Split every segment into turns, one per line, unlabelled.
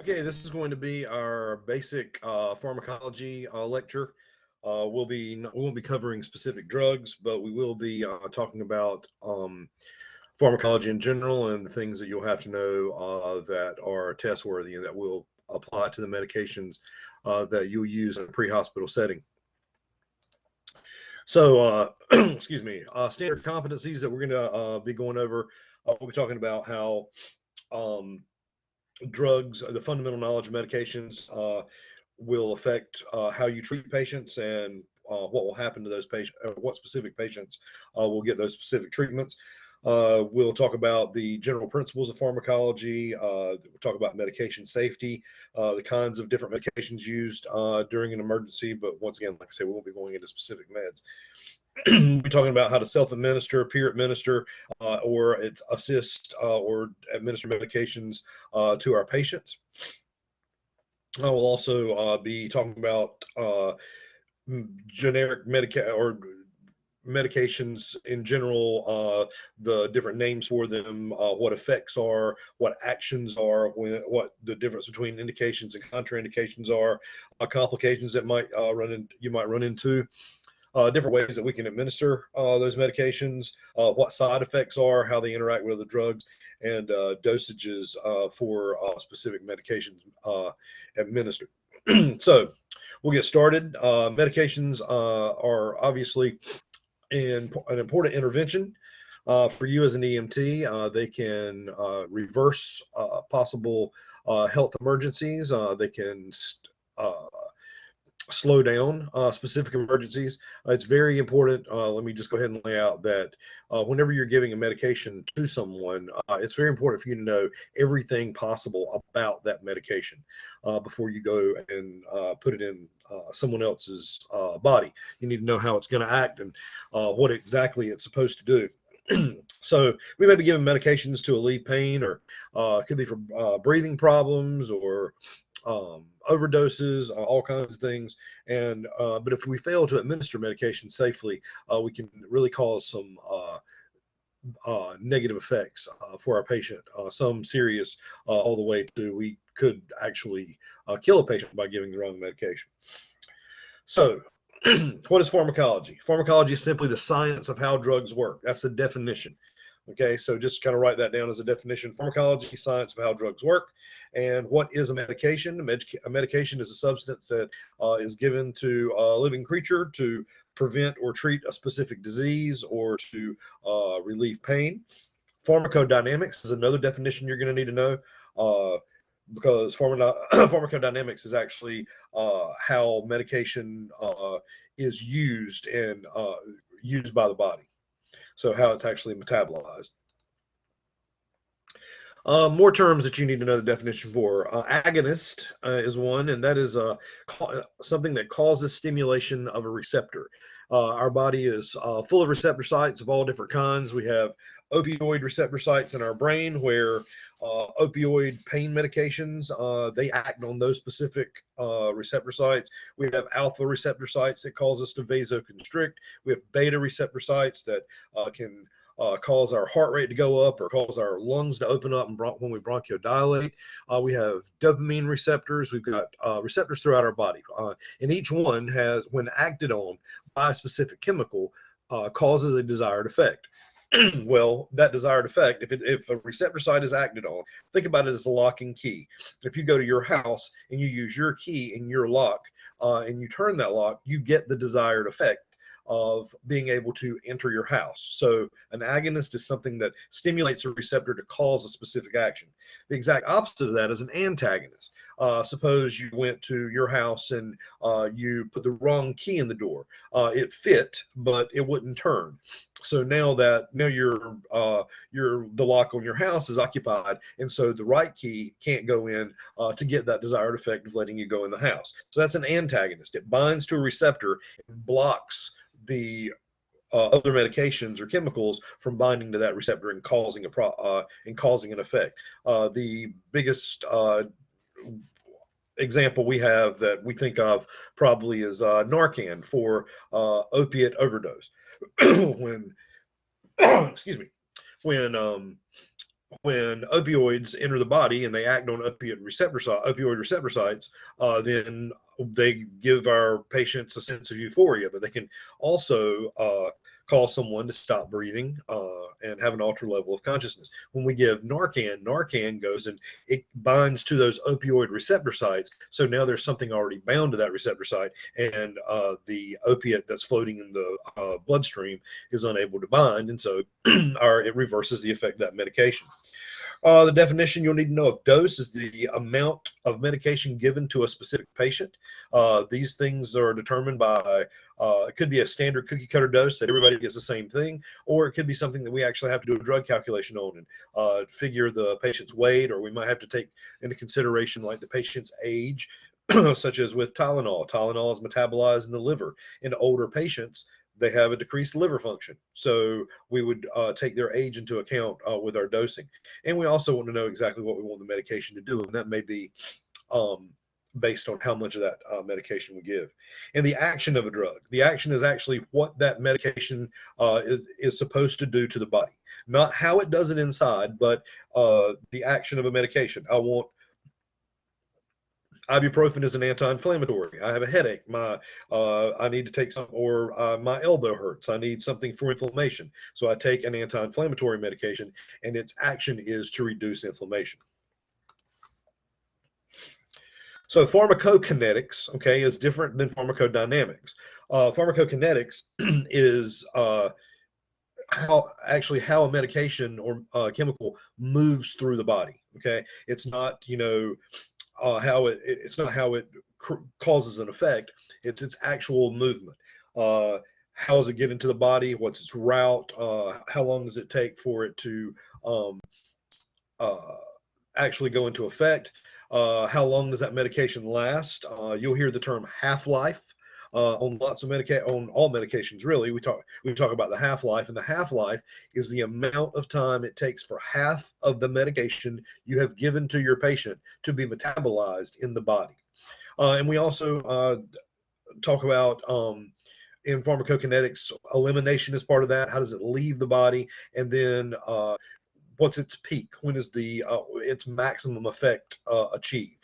Okay, this is going to be our basic pharmacology lecture. We won't be covering specific drugs, but we will be talking about pharmacology in general and the things that you'll have to know that are test worthy and that will apply to the medications that you'll use in a pre-hospital setting. So, excuse me, standard competencies that we're going to be going over. We'll be talking about how um, drugs, the fundamental knowledge of medications will affect how you treat patients and what will happen to those patients, what specific patients will get those specific treatments. We'll talk about the general principles of pharmacology. We'll talk about medication safety, the kinds of different medications used during an emergency. But once again, like I said, we won't be going into specific meds. We'll be talking about how to self-administer, peer-administer, or assist or administer medications to our patients. I will also be talking about generic medications in general, the different names for them, what effects are, what actions are, what the difference between indications and contraindications are, complications that you might run into. Different ways that we can administer those medications, what side effects are, how they interact with other drugs, and dosages for specific medications administered. So we'll get started. Medications are obviously an important intervention for you as an EMT. They can reverse possible health emergencies. They can slow down specific emergencies. It's very important. Let me just go ahead and lay out that whenever you're giving a medication to someone, it's very important for you to know everything possible about that medication before you go and put it in someone else's body. You need to know how it's going to act and what exactly it's supposed to do. So we may be giving medications to alleviate pain, or it could be for breathing problems or overdoses, all kinds of things. And but if we fail to administer medication safely, we can really cause some negative effects for our patient, some serious, all the way to we could actually kill a patient by giving the wrong medication. So what is pharmacology? Pharmacology is simply the science of how drugs work. That's the definition. Okay, so just kind of write that down as a definition. Pharmacology, science of how drugs work. And what is a medication? A medication is a substance that is given to a living creature to prevent or treat a specific disease or to relieve pain. Pharmacodynamics is another definition you're going to need to know, because pharmacodynamics is actually how medication is used and used by the body. So how it's actually metabolized. More terms that you need to know the definition for. Agonist is one, and that is something that causes stimulation of a receptor. Our body is full of receptor sites of all different kinds. We have opioid receptor sites in our brain where opioid pain medications, they act on those specific receptor sites. We have alpha receptor sites that cause us to vasoconstrict. We have beta receptor sites that can cause our heart rate to go up or cause our lungs to open up when we bronchodilate. We have dopamine receptors. We've got receptors throughout our body. And each one has, when acted on by a specific chemical, causes a desired effect. Well, that desired effect, if a receptor site is acted on, think about it as a lock and key. If you go to your house and you use your key in your lock and you turn that lock, you get the desired effect of being able to enter your house. So an agonist is something that stimulates a receptor to cause a specific action. The exact opposite of that is an antagonist. Suppose you went to your house and you put the wrong key in the door. It fit, but it wouldn't turn. So now the lock on your house is occupied, and so the right key can't go in to get that desired effect of letting you go in the house. So that's an antagonist. It binds to a receptor and blocks the other medications or chemicals from binding to that receptor and causing an effect. The biggest example we have that we think of probably is Narcan for opiate overdose. When excuse me, when when opioids enter the body and they act on opioid receptor sites, then they give our patients a sense of euphoria, but they can also cause someone to stop breathing and have an altered level of consciousness. When we give Narcan, Narcan goes and it binds to those opioid receptor sites. So now there's something already bound to that receptor site, and the opiate that's floating in the bloodstream is unable to bind, and so it reverses the effect of that medication. The definition you'll need to know of dose is the amount of medication given to a specific patient. These things are determined by, it could be a standard cookie cutter dose that everybody gets the same thing, or it could be something that we actually have to do a drug calculation on and figure the patient's weight, or we might have to take into consideration like the patient's age, such as with Tylenol. Tylenol is metabolized in the liver. In older patients, they have a decreased liver function. So we would take their age into account with our dosing. And we also want to know exactly what we want the medication to do. And that may be based on how much of that medication we give. And the action of a drug. The action is actually what that medication is supposed to do to the body. Not how it does it inside, but the action of a medication. Ibuprofen is an anti-inflammatory. I have a headache. I need to take some, or my elbow hurts. I need something for inflammation. So I take an anti-inflammatory medication, and its action is to reduce inflammation. So pharmacokinetics, okay, is different than pharmacodynamics. Pharmacokinetics is how a medication or chemical moves through the body. Okay, it's not it's not how it causes an effect. It's its actual movement. How does it get into the body? What's its route? How long does it take for it to actually go into effect? How long does that medication last? You'll hear the term half-life on lots of on all medications. Really, we talk about the half-life, and the half-life is the amount of time it takes for half of the medication you have given to your patient to be metabolized in the body. And we also talk about in pharmacokinetics, elimination is part of that. How does it leave the body? And then what's its peak? When is its maximum effect achieved?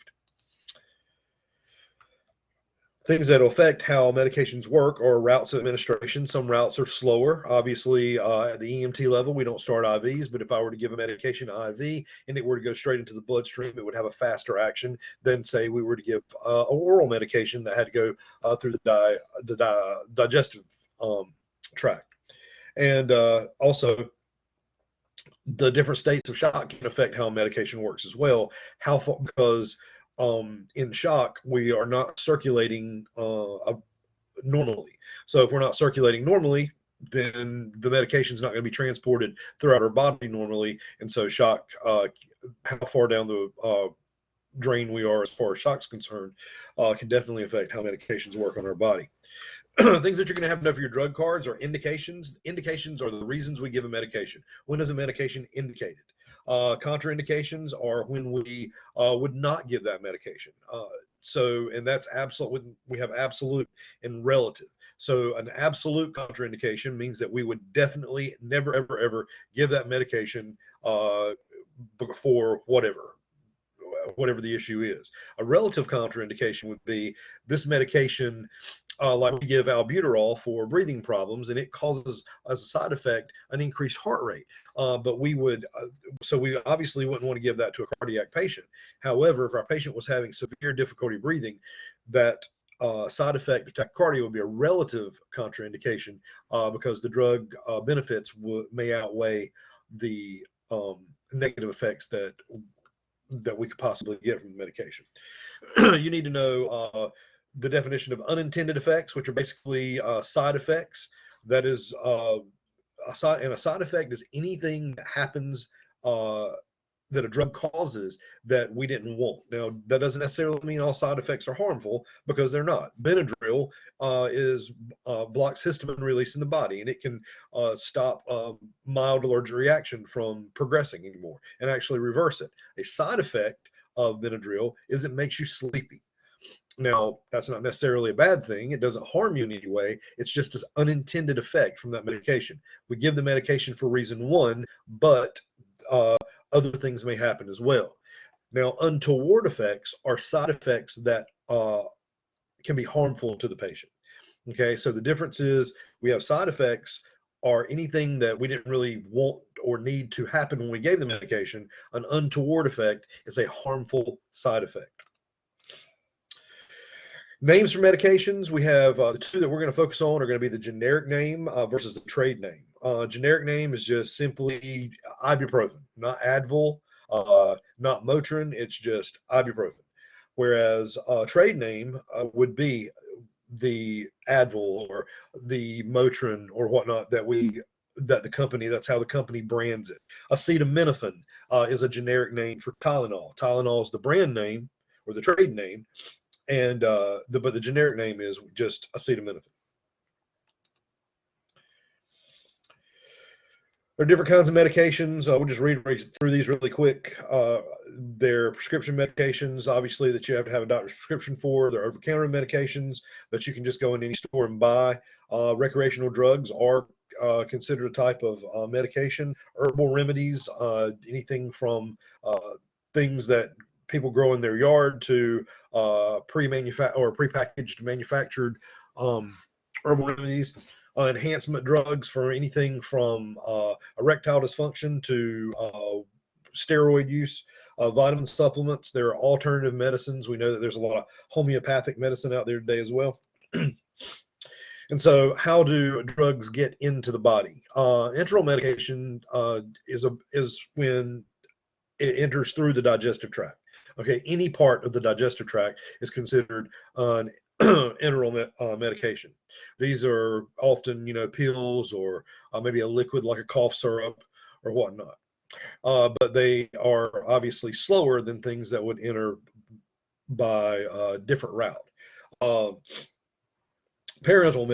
Things that affect how medications work are routes of administration. Some routes are slower. Obviously, at the EMT level, we don't start IVs, but if I were to give a medication IV and it were to go straight into the bloodstream, it would have a faster action than, say, we were to give an oral medication that had to go through the digestive tract. And also, the different states of shock can affect how medication works as well. Because in shock, we are not circulating normally. So if we're not circulating normally, then the medication is not going to be transported throughout our body normally. And so shock, how far down the drain we are as far as shock's concerned, can definitely affect how medications work on our body. Things that you're going to have to know for your drug cards are indications. Indications are the reasons we give a medication. When is a medication indicated? Contraindications are when we would not give that medication. And that's absolute. We have absolute and relative. So an absolute contraindication means that we would definitely never, ever, ever give that medication for whatever the issue is. A relative contraindication would be this medication, like we give albuterol for breathing problems, and it causes as a side effect an increased heart rate. But we obviously wouldn't want to give that to a cardiac patient. However, if our patient was having severe difficulty breathing, that side effect of tachycardia would be a relative contraindication because the drug benefits may outweigh the negative effects that we could possibly get from the medication. You need to know the definition of unintended effects, which are basically side effects. That is, a side effect is anything that happens that a drug causes that we didn't want. Now, that doesn't necessarily mean all side effects are harmful, because they're not. Benadryl blocks histamine release in the body, and it can stop mild allergic reaction from progressing anymore and actually reverse it. A side effect of Benadryl is it makes you sleepy. Now, that's not necessarily a bad thing. It doesn't harm you in any way. It's just this unintended effect from that medication. We give the medication for reason one, but other things may happen as well. Now, untoward effects are side effects that can be harmful to the patient. Okay, so the difference is we have side effects are anything that we didn't really want or need to happen when we gave the medication. An untoward effect is a harmful side effect. Names for medications, we have the two that we're going to focus on are going to be the generic name versus the trade name. Generic name is just simply ibuprofen, not Advil, not Motrin, it's just ibuprofen. Whereas trade name would be the Advil or the Motrin or whatnot that the company, that's how the company brands it. Acetaminophen is a generic name for Tylenol. Tylenol is the brand name or the trade name, and but the generic name is just acetaminophen. There are different kinds of medications. We'll just read through these really quick. They're prescription medications, obviously, that you have to have a doctor's prescription for. They're over-counter medications that you can just go in any store and buy. Recreational drugs are considered a type of medication. Herbal remedies, anything from things that people grow in their yard to pre-manufactured or prepackaged manufactured herbal remedies. Enhancement drugs for anything from erectile dysfunction to steroid use, vitamin supplements. There are alternative medicines. We know that there's a lot of homeopathic medicine out there today as well. And so how do drugs get into the body? Enteral medication is when it enters through the digestive tract. Okay, any part of the digestive tract is considered an enteral medication. These are often, pills or maybe a liquid like a cough syrup or whatnot. But they are obviously slower than things that would enter by a different route. Parenteral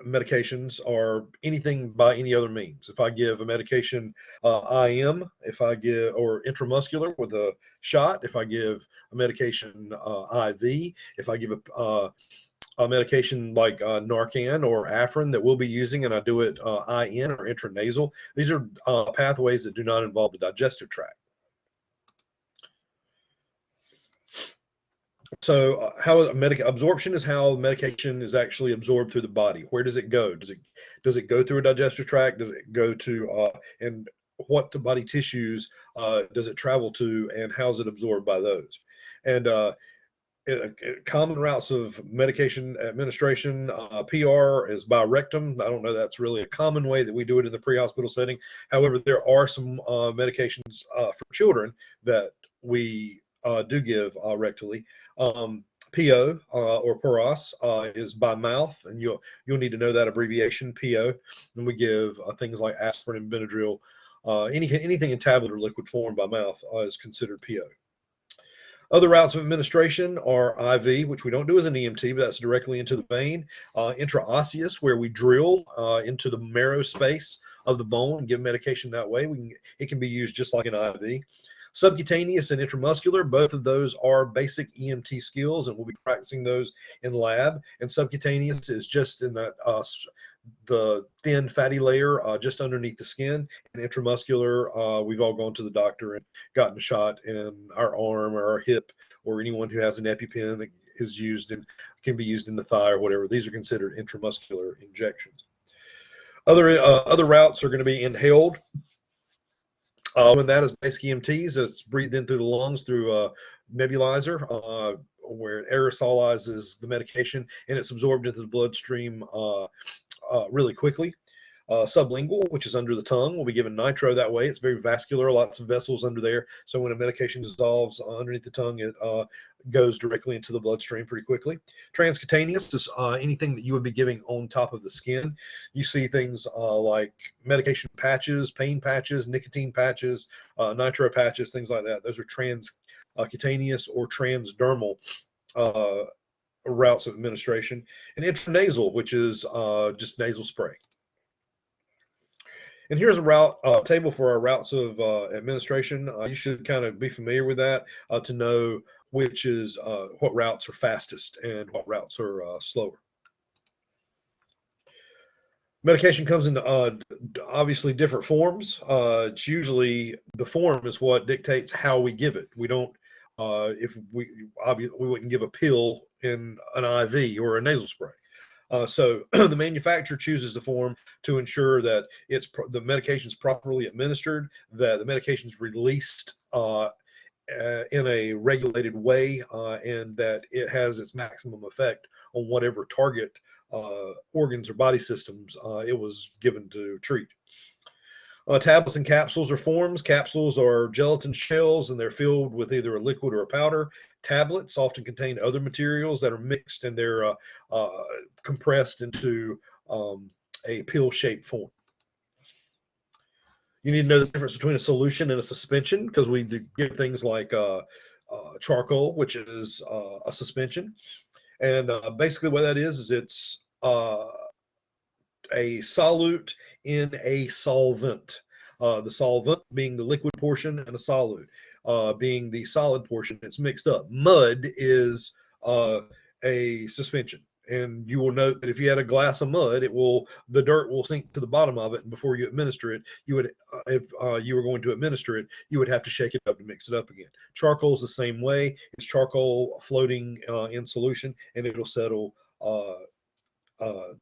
medications are anything by any other means. If I give a medication IM, if I give, or intramuscular with a shot, if I give a medication IV, if I give a medication like Narcan or Afrin that we'll be using and I do it IN or intranasal, these are pathways that do not involve the digestive tract. So how absorption is how medication is actually absorbed through the body. Where does it go? Does it go through a digestive tract? Does it go to and what body tissues does it travel to, and how is it absorbed by those? And common routes of medication administration, PR is by rectum. I don't know that's really a common way that we do it in the pre-hospital setting. However, there are some medications for children that we do give rectally. PO or POROS is by mouth, and you'll need to know that abbreviation, PO. And we give things like aspirin and Benadryl. Anything in tablet or liquid form by mouth is considered PO. Other routes of administration are IV, which we don't do as an EMT, but that's directly into the vein. Intraosseous, where we drill into the marrow space of the bone and give medication that way. It can be used just like an IV. Subcutaneous and intramuscular, both of those are basic EMT skills, and we'll be practicing those in lab. And subcutaneous is just in the thin fatty layer just underneath the skin. And intramuscular, we've all gone to the doctor and gotten a shot in our arm or our hip, or anyone who has an EpiPen that is used and can be used in the thigh or whatever. These are considered intramuscular injections. Other routes are going to be inhaled. When that is basic EMTs, it's breathed in through the lungs through a nebulizer, where it aerosolizes the medication and it's absorbed into the bloodstream really quickly. Sublingual, which is under the tongue, will be given nitro that way. It's very vascular, lots of vessels under there. So when a medication dissolves underneath the tongue, it goes directly into the bloodstream pretty quickly. Transcutaneous is anything that you would be giving on top of the skin. You see things like medication patches, pain patches, nicotine patches, nitro patches, things like that. Those are transcutaneous or transdermal routes of administration. And intranasal, which is just nasal spray. And here's a route table for our routes of administration. You should kind of be familiar with that to know which is what routes are fastest and what routes are slower. Medication comes in obviously different forms. It's usually the form is what dictates how we give it. We don't, if we obviously we wouldn't give a pill in an IV or a nasal spray. So the manufacturer chooses the form to ensure that the medication is properly administered, that the medication is released in a regulated way, and that it has its maximum effect on whatever target organs or body systems it was given to treat. Tablets and capsules are forms. Capsules are gelatin shells, and they're filled with either a liquid or a powder. Tablets often contain other materials that are mixed, and they're compressed into a pill-shaped form. You need to know the difference between a solution and a suspension, because we do give things like charcoal, which is a suspension. And basically what that is it's a solute in a solvent. The solvent being the liquid portion and a solute being the solid portion. It's mixed up. Mud is a suspension. And you will note that if you had a glass of mud, the dirt will sink to the bottom of it. And before you administer it, if you were going to administer it, you would have to shake it up to mix it up again. Charcoal is the same way. It's charcoal floating in solution, and it'll settle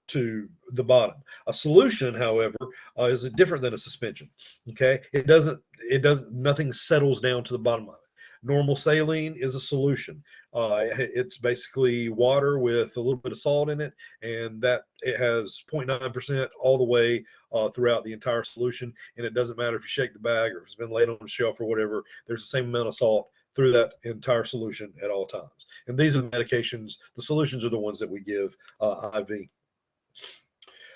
to the bottom. A solution, however, is different than a suspension. Okay, nothing settles down to the bottom of it. Normal saline is a solution. It's basically water with a little bit of salt in it, and that it has 0.9% all the way throughout the entire solution. And it doesn't matter if you shake the bag or if it's been laid on the shelf or whatever, there's the same amount of salt through that entire solution at all times. And these are the medications, the solutions are the ones that we give IV.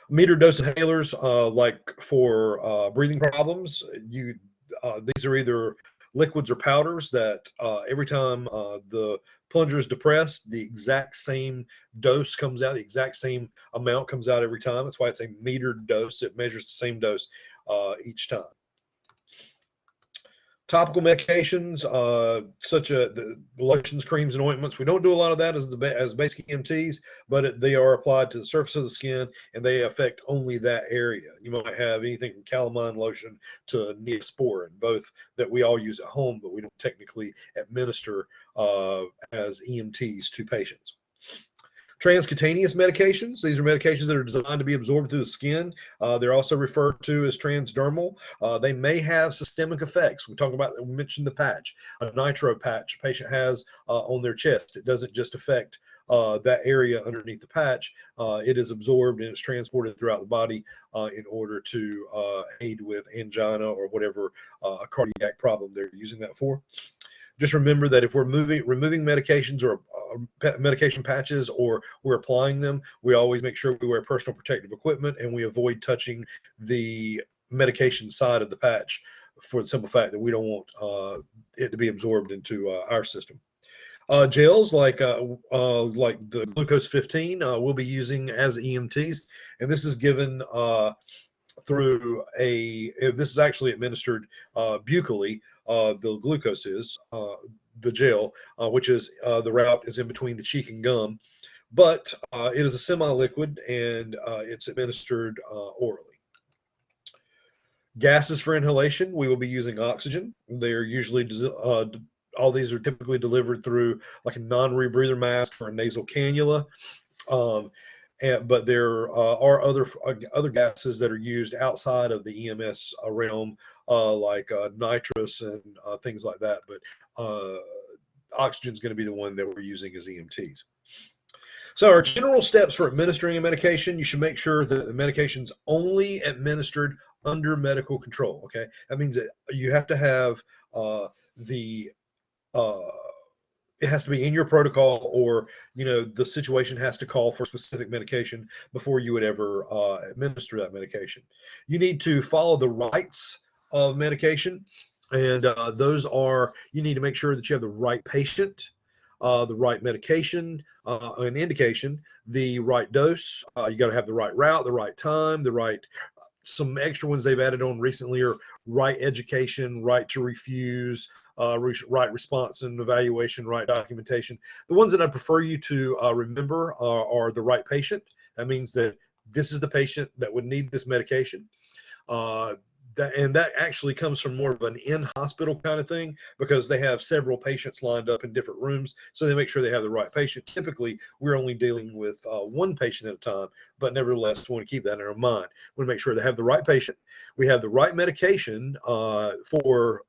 Metered dose inhalers, like for breathing problems, these are either liquids or powders that every time the plunger is depressed, the exact same dose comes out, the exact same amount comes out every time. That's why it's a metered dose. It measures the same dose each time. Topical medications, such as the lotions, creams, and ointments. We don't do a lot of that as basic EMTs, but they are applied to the surface of the skin, and they affect only that area. You might have anything from calamine lotion to Neosporin, both that we all use at home, but we don't technically administer as EMTs to patients. Transcutaneous medications. These are medications that are designed to be absorbed through the skin. They're also referred to as transdermal. They may have systemic effects. We mentioned the patch, a nitro patch a patient has on their chest. It doesn't just affect that area underneath the patch. It is absorbed and it's transported throughout the body in order to aid with angina or whatever cardiac problem they're using that for. Just remember that if we're removing medications or medication patches, or we're applying them, we always make sure we wear personal protective equipment and we avoid touching the medication side of the patch, for the simple fact that we don't want it to be absorbed into our system. Gels like the glucose 15 we'll be using as EMTs, and this is given through this is actually administered buccally. The glucose is the gel, which is the route is in between the cheek and gum, but it is a semi-liquid and it's administered orally. Gases for inhalation, we will be using oxygen. They're usually all these are typically delivered through like a non-rebreather mask or a nasal cannula. But there are other gases that are used outside of the EMS realm, like nitrous and things like that. But oxygen is going to be the one that we're using as EMTs. So our general steps for administering a medication: you should make sure that the medication's only administered under medical control. Okay, that means that you have to have it has to be in your protocol, or the situation has to call for specific medication before you would ever administer that medication. You need to follow the rights of medication, and those are: you need to make sure that you have the right patient, the right medication, an indication, the right dose. You got to have the right route, the right time, some extra ones they've added on recently are right education, right to refuse, right response and evaluation, right documentation. The ones that I prefer you to remember are the right patient. That means that this is the patient that would need this medication. That actually comes from more of an in-hospital kind of thing, because they have several patients lined up in different rooms, so they make sure they have the right patient. Typically, we're only dealing with one patient at a time, but nevertheless, we want to keep that in our mind. We want to make sure they have the right patient, we have the right medication for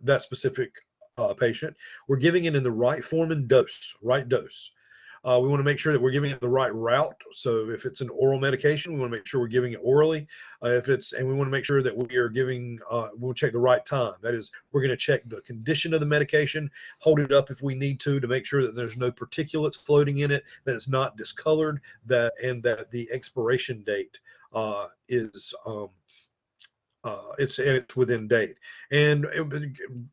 that specific patient. We're giving it in the right form and dose, right dose. We want to make sure that we're giving it the right route. So if it's an oral medication, we want to make sure we're giving it orally. And we want to make sure that we are giving, we'll check the right time. That is, we're going to check the condition of the medication, hold it up if we need to make sure that there's no particulates floating in it, that it's not discolored, and that the expiration date is it's within date. And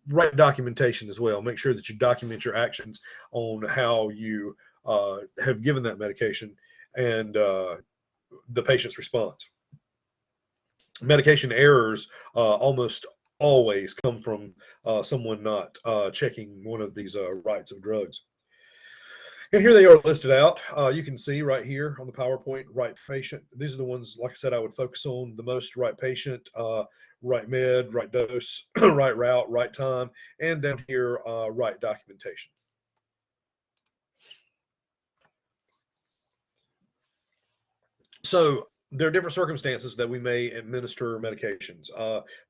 write documentation as well. Make sure that you document your actions on how you have given that medication and the patient's response. Medication errors almost always come from someone not checking one of these rights of drugs. And here they are listed out. You can see right here on the PowerPoint, right patient. These are the ones, like I said, I would focus on the most: right patient, right med, right dose, right route, right time, and down here, right documentation. So there are different circumstances that we may administer medications.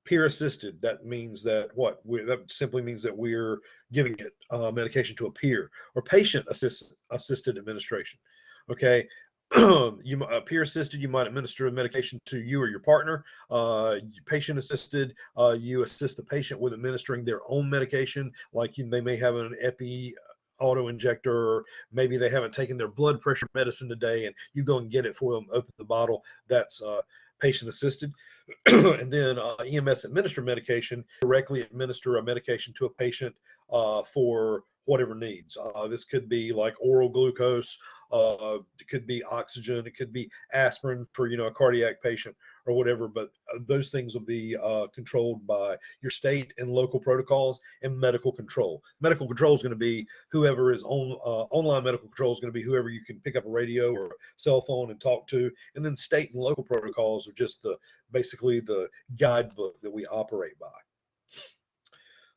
Peer assisted, that means that that simply means that we're giving it medication to a peer. Or patient assisted administration. Okay. Peer assisted, you might administer a medication to you or your partner. Patient assisted, you assist the patient with administering their own medication, like they may have an epi auto injector, or maybe they haven't taken their blood pressure medicine today and you go and get it for them, open the bottle. That's patient assisted. And then EMS administered medication, directly administer a medication to a patient for whatever needs. This could be like oral glucose, it could be oxygen, it could be aspirin for a cardiac patient or whatever, but those things will be controlled by your state and local protocols and medical control. Medical control is going to be whoever is on online medical control is going to be whoever you can pick up a radio or a cell phone and talk to, and then state and local protocols are just basically the guidebook that we operate by.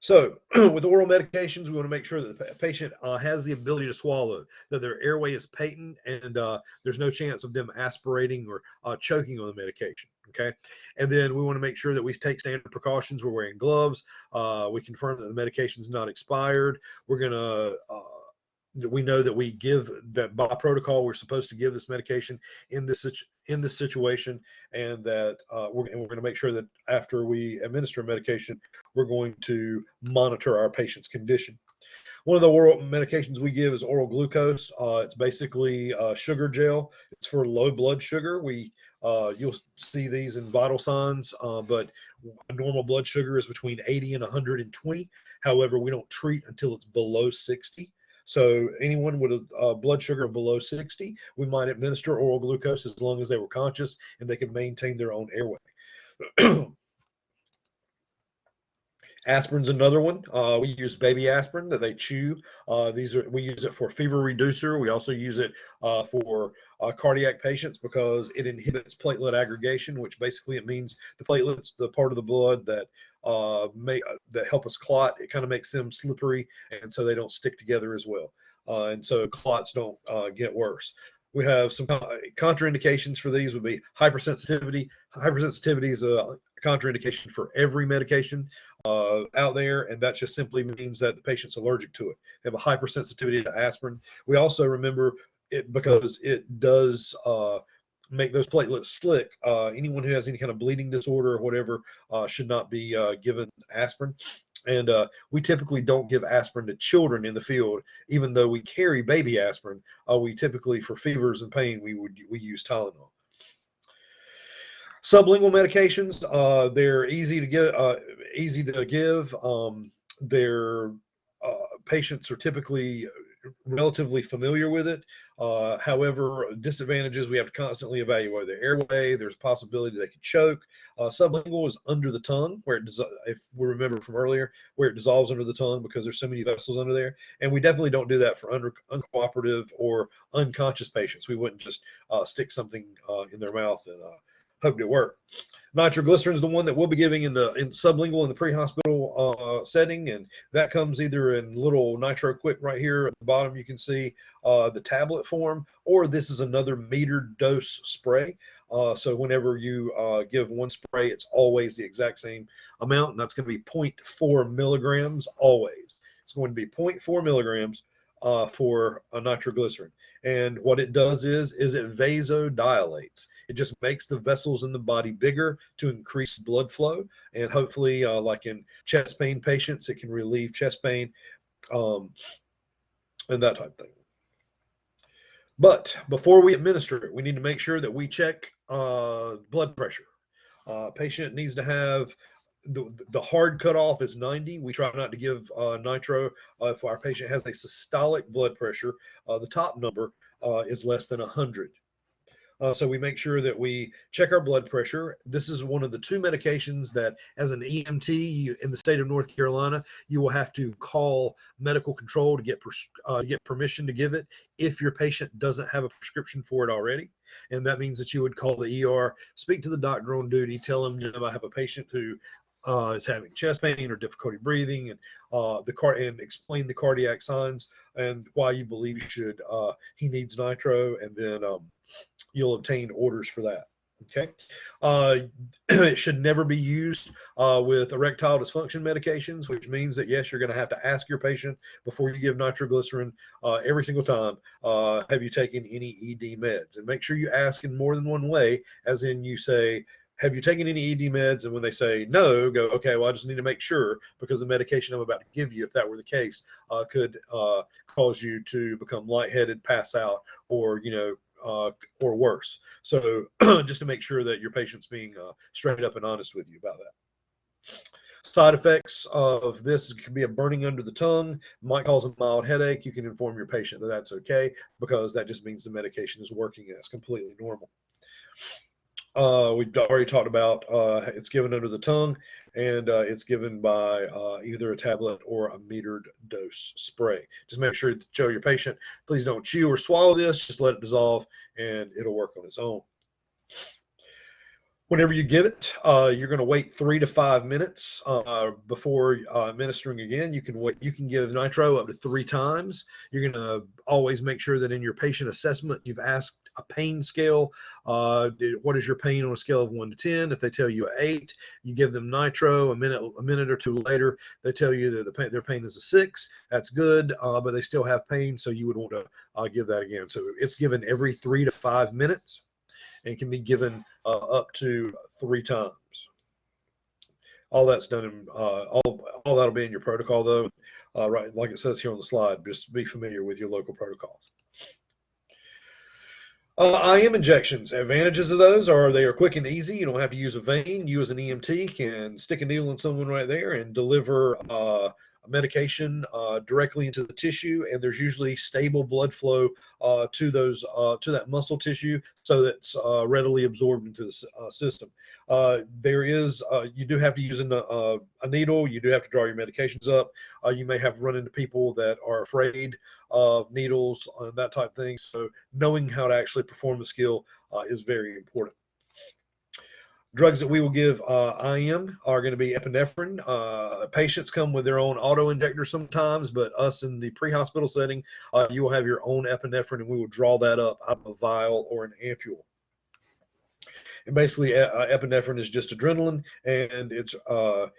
So with oral medications, we want to make sure that the patient has the ability to swallow, that their airway is patent, and there's no chance of them aspirating or choking on the medication. Okay. And then we want to make sure that we take standard precautions. We're wearing gloves. We confirm that the medication is not expired. We're going to we know that we give that by protocol, we're supposed to give this medication in this situation, and that we're going to make sure that after we administer medication, we're going to monitor our patient's condition. One of the oral medications we give is oral glucose. It's basically sugar gel. It's for low blood sugar. You'll see these in vital signs, but a normal blood sugar is between 80 and 120. However, we don't treat until it's below 60. So anyone with a blood sugar below 60, we might administer oral glucose as long as they were conscious and they can maintain their own airway. Aspirin's another one. We use baby aspirin that they chew. We use it for fever reducer. We also use it for cardiac patients because it inhibits platelet aggregation, which basically it means the platelets, the part of the blood that that help us clot, it kind of makes them slippery, and so they don't stick together as well. And so clots don't get worse. We have some contraindications for these would be hypersensitivity. Hypersensitivity is a contraindication for every medication out there, and that just simply means that the patient's allergic to it. They have a hypersensitivity to aspirin. We also remember it because it does make those platelets slick. Anyone who has any kind of bleeding disorder or whatever should not be given aspirin. And we typically don't give aspirin to children in the field, even though we carry baby aspirin. We typically, for fevers and pain, we use Tylenol. Sublingual medications, they're easy to give. Their patients are typically relatively familiar with it. However, disadvantages, we have to constantly evaluate the airway. There's a possibility they could choke. Sublingual is under the tongue, where it if we remember from earlier, where it dissolves under the tongue because there's so many vessels under there. And we definitely don't do that for uncooperative or unconscious patients. We wouldn't just stick something in their mouth and hope it worked. Nitroglycerin is the one that we'll be giving in sublingual in the pre-hospital setting, and that comes either in little nitro quick right here at the bottom. You can see the tablet form, or this is another metered dose spray. So whenever you give one spray, it's always the exact same amount, and that's going to be 0.4 milligrams always. It's going to be 0.4 milligrams for a nitroglycerin. And what it does is it vasodilates. It just makes the vessels in the body bigger to increase blood flow. And hopefully, like in chest pain patients, it can relieve chest pain and that type of thing. But before we administer it, we need to make sure that we check blood pressure. Patient needs to have the hard cutoff is 90. We try not to give nitro if our patient has a systolic blood pressure. The top number is less than 100. So we make sure that we check our blood pressure. This is one of the 2 medications that, as an EMT in the state of North Carolina, you will have to call medical control to get permission to give it if your patient doesn't have a prescription for it already. And that means that you would call the ER, speak to the doctor on duty, tell them, I have a patient who is having chest pain or difficulty breathing, and and explain the cardiac signs and why you believe he needs nitro, and then you'll obtain orders for that. Okay. It should never be used with erectile dysfunction medications, which means that, yes, you're going to have to ask your patient before you give nitroglycerin every single time, have you taken any ED meds? And make sure you ask in more than one way, as in you say, have you taken any ED meds? And when they say no, go, okay, well, I just need to make sure, because the medication I'm about to give you, if that were the case, could cause you to become lightheaded, pass out, or, or worse. So just to make sure that your patient's being straight up and honest with you about that. Side effects of this could be a burning under the tongue, might cause a mild headache. You can inform your patient that that's okay, because that just means the medication is working and it's completely normal. We've already talked about it's given under the tongue, and it's given by either a tablet or a metered dose spray. Just make sure to show your patient, please don't chew or swallow this, just let it dissolve and it'll work on its own. Whenever you give it, you're going to wait 3 to 5 minutes before administering again. You can give nitro up to 3 times. You're going to always make sure that in your patient assessment, you've asked a pain scale. What is your pain on a scale of 1 to 10? If they tell you an 8, you give them nitro. A minute or 2 later, they tell you that their pain is a 6. That's good, but they still have pain, so you would want to give that again. So it's given every 3 to 5 minutes. And can be given up to 3 times. All that's done in all that'll be in your protocol, though. Right, like it says here on the slide. Just be familiar with your local protocols. IM injections. Advantages of those are they are quick and easy. You don't have to use a vein. You as an EMT can stick a needle in someone right there and deliver a medication directly into the tissue, and there's usually stable blood flow to that muscle tissue, so that's readily absorbed into the system. You do have to use a needle. You do have to draw your medications up. You may have run into people that are afraid of needles and that type of thing. So knowing how to actually perform the skill is very important. Drugs that we will give IM are going to be epinephrine. Patients come with their own auto injector sometimes, but us in the pre-hospital setting, you will have your own epinephrine, and we will draw that up out of a vial or an ampule. And basically, epinephrine is just adrenaline, and it's a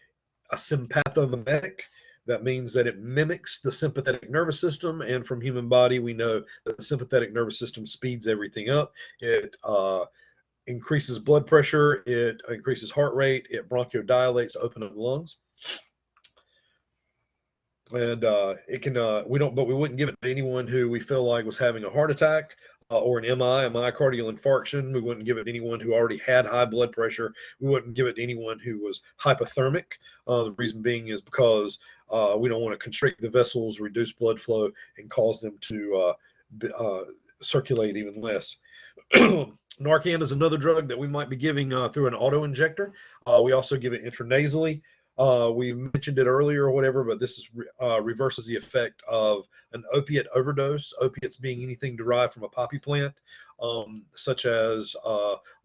sympathomimetic. That means that it mimics the sympathetic nervous system, and from human body, we know that the sympathetic nervous system speeds everything up. It increases blood pressure, it increases heart rate, it bronchodilates to open up the lungs. And it can, we wouldn't give it to anyone who we feel like was having a heart attack. or an MI, a myocardial infarction. We wouldn't give it to anyone who already had high blood pressure. We wouldn't give it to anyone who was hypothermic. The reason being is because we don't want to constrict the vessels, reduce blood flow, and cause them to circulate even less. Narcan is another drug that we might be giving through an auto injector. We also give it intranasally. We mentioned it earlier or whatever, but this is, reverses the effect of an opiate overdose, opiates being anything derived from a poppy plant, such as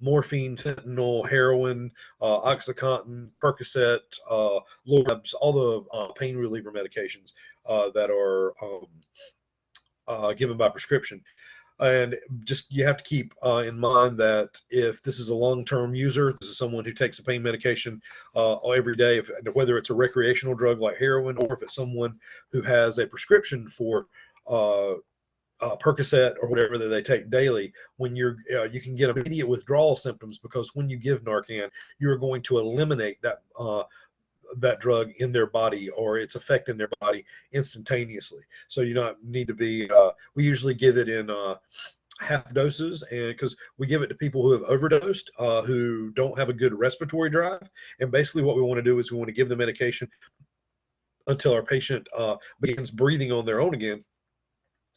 morphine, fentanyl, heroin, Oxycontin, Percocet, Lorabs, all the pain reliever medications that are given by prescription. And just you have to keep in mind that if this is a long-term user, this is someone who takes a pain medication every day, whether it's a recreational drug like heroin, or if it's someone who has a prescription for Percocet or whatever that they take daily, when you can get immediate withdrawal symptoms, because when you give Narcan, you're going to eliminate that drug in their body, or its effect in their body, instantaneously. So you don't need to be, we usually give it in half doses, and because we give it to people who have overdosed, who don't have a good respiratory drive. And basically what we want to do is we want to give the medication until our patient begins breathing on their own again,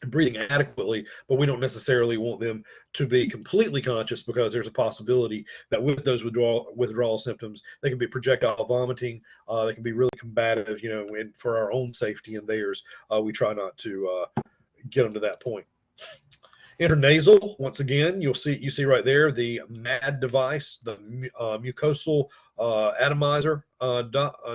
breathing adequately, but we don't necessarily want them to be completely conscious, because there's a possibility that with those withdrawal symptoms, they can be projectile vomiting, they can be really combative, and for our own safety and theirs, we try not to get them to that point. Intranasal, once again, you see right there the MAD device, the mucosal atomizer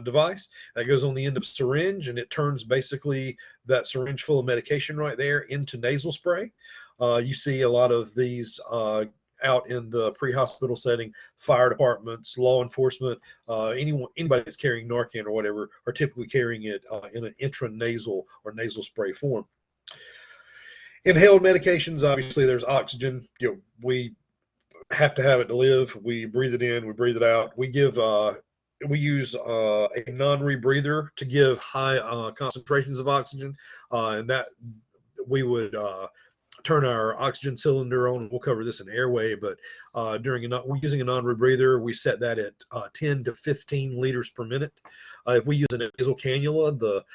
device that goes on the end of a syringe, and it turns basically that syringe full of medication right there into nasal spray. You see a lot of these out in the pre-hospital setting. Fire departments, law enforcement, anybody that's carrying Narcan or whatever are typically carrying it in an intranasal or nasal spray form. Inhaled medications, obviously there's oxygen. We have to have it to live. We breathe it in, we breathe it out. We use a non-rebreather to give high concentrations of oxygen, and that we would turn our oxygen cylinder on. We'll cover this in airway, but we're using a non-rebreather. We set that at 10 to 15 liters per minute. If we use a nasal cannula, the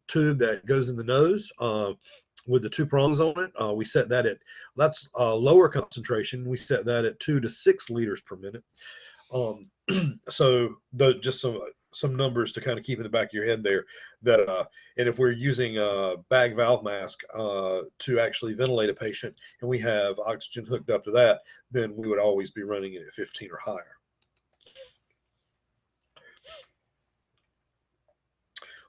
tube that goes in the nose, with the 2 prongs on it, we set that that's lower concentration. We set that at 2 to 6 liters per minute. So just some numbers to kind of keep in the back of your head there. And if we're using a bag valve mask to actually ventilate a patient, and we have oxygen hooked up to that, then we would always be running it at 15 or higher.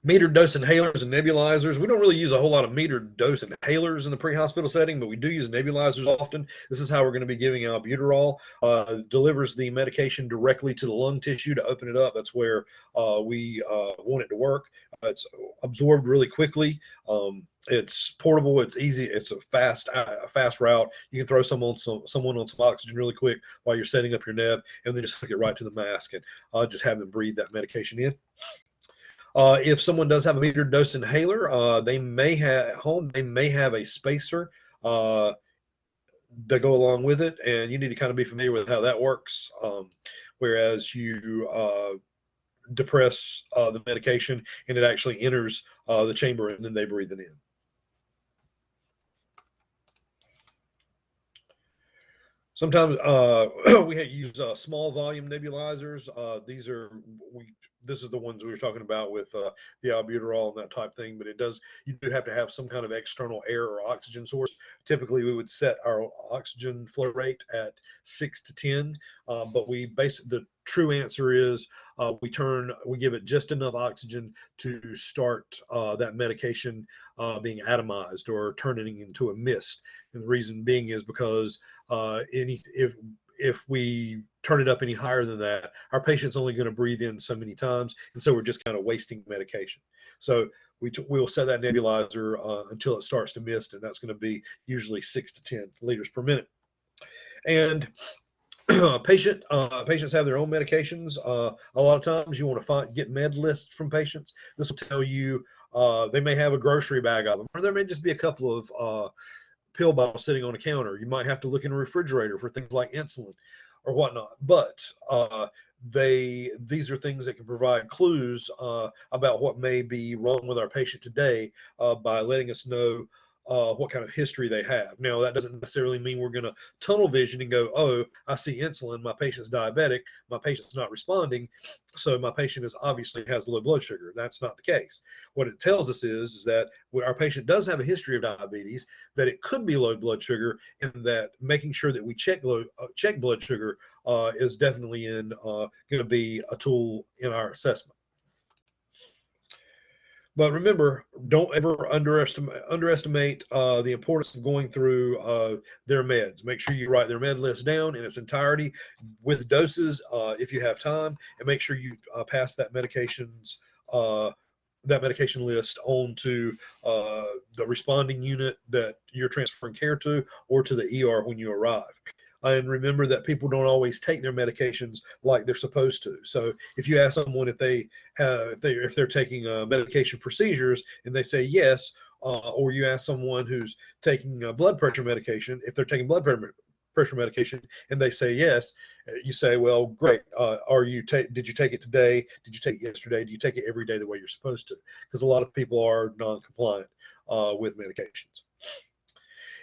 Metered dose inhalers and nebulizers. We don't really use a whole lot of metered dose inhalers in the pre-hospital setting, but we do use nebulizers often. This is how we're going to be giving albuterol. Delivers the medication directly to the lung tissue to open it up. That's where we want it to work. It's absorbed really quickly. It's portable. It's easy. It's a fast route. You can throw someone on some oxygen really quick while you're setting up your neb, and then just hook it right to the mask and just have them breathe that medication in. If someone does have a metered dose inhaler, they may have a spacer that go along with it, and you need to kind of be familiar with how that works. Whereas you depress the medication, and it actually enters the chamber, and then they breathe it in. Sometimes we use small volume nebulizers. This is the ones we were talking about with the albuterol and that type thing, but you do have to have some kind of external air or oxygen source. Typically, we would set our oxygen flow rate at 6 to 10, but the true answer is we give it just enough oxygen to start that medication being atomized or turning into a mist. And the reason being is because if we turn it up any higher than that, our patient's only going to breathe in so many times, and so we're just kind of wasting medication. So we'll set that nebulizer until it starts to mist, and that's going to be usually 6 to 10 liters per minute. And patients have their own medications. A lot of times you want to get med lists from patients. This will tell you they may have a grocery bag of them, or there may just be a couple of pill bottle sitting on a counter. You might have to look in a refrigerator for things like insulin or whatnot. But these are things that can provide clues about what may be wrong with our patient today by letting us know what kind of history they have. Now, that doesn't necessarily mean we're going to tunnel vision and go, oh, I see insulin, my patient's diabetic, my patient's not responding, so my patient is obviously has low blood sugar. That's not the case. What it tells us is that our patient does have a history of diabetes, that it could be low blood sugar, and that making sure that we check blood sugar is definitely going to be a tool in our assessment. But remember, don't ever underestimate the importance of going through their meds. Make sure you write their med list down in its entirety with doses if you have time, and make sure you pass that medication list on to the responding unit that you're transferring care to, or to the ER when you arrive. And remember that people don't always take their medications like they're supposed to. So if you ask someone if they're taking a medication for seizures and they say yes, or you ask someone who's taking blood pressure medication if they're taking blood pressure medication and they say yes, you say, well, great. Did you take it today? Did you take it yesterday? Do you take it every day the way you're supposed to? Because a lot of people are non-compliant with medications.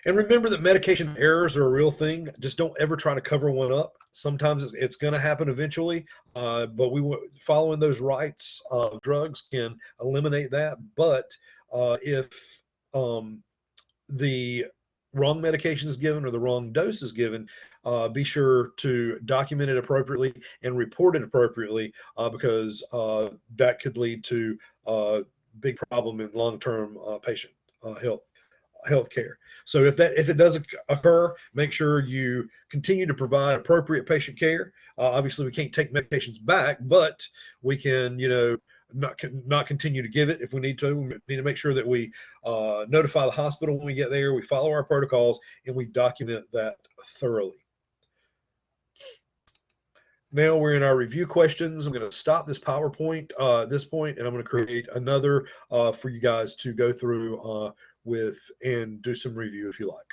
And remember that medication errors are a real thing. Just don't ever try to cover one up. Sometimes it's going to happen eventually, but following those rights of drugs can eliminate that. But if the wrong medication is given or the wrong dose is given, be sure to document it appropriately and report it appropriately, because that could lead to a big problem in long-term patient health care. So if it does occur, make sure you continue to provide appropriate patient care. Obviously, we can't take medications back, but we can, not continue to give it if we need to. We need to make sure that we notify the hospital when we get there, we follow our protocols, and we document that thoroughly. Now we're in our review questions. I'm going to stop this PowerPoint at this point, and I'm going to create another for you guys to go through with and do some review if you like.